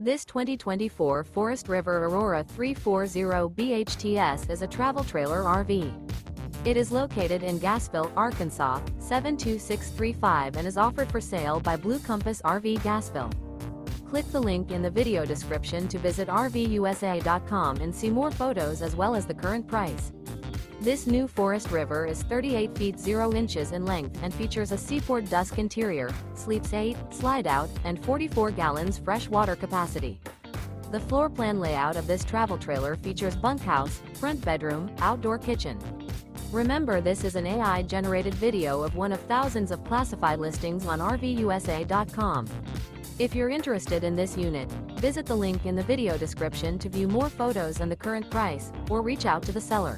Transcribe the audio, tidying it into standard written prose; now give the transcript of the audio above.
This 2024 Forest River Aurora 340 BHTS is a travel trailer RV. It is located in Gassville, Arkansas, 72635 and is offered for sale by Blue Compass RV Gassville. Click the link in the video description to visit RVUSA.com and see more photos as well as the current price. This new Forest River is 38 feet 0 inches in length and features a Seaport Dusk interior, sleeps 8, Slideout, and 44 gallons fresh water capacity. The floor plan layout of this travel trailer features bunkhouse, front bedroom, outdoor kitchen. Remember, this is an AI-generated video of one of thousands of classified listings on RVUSA.com. If you're interested in this unit, visit the link in the video description to view more photos and the current price, or reach out to the seller.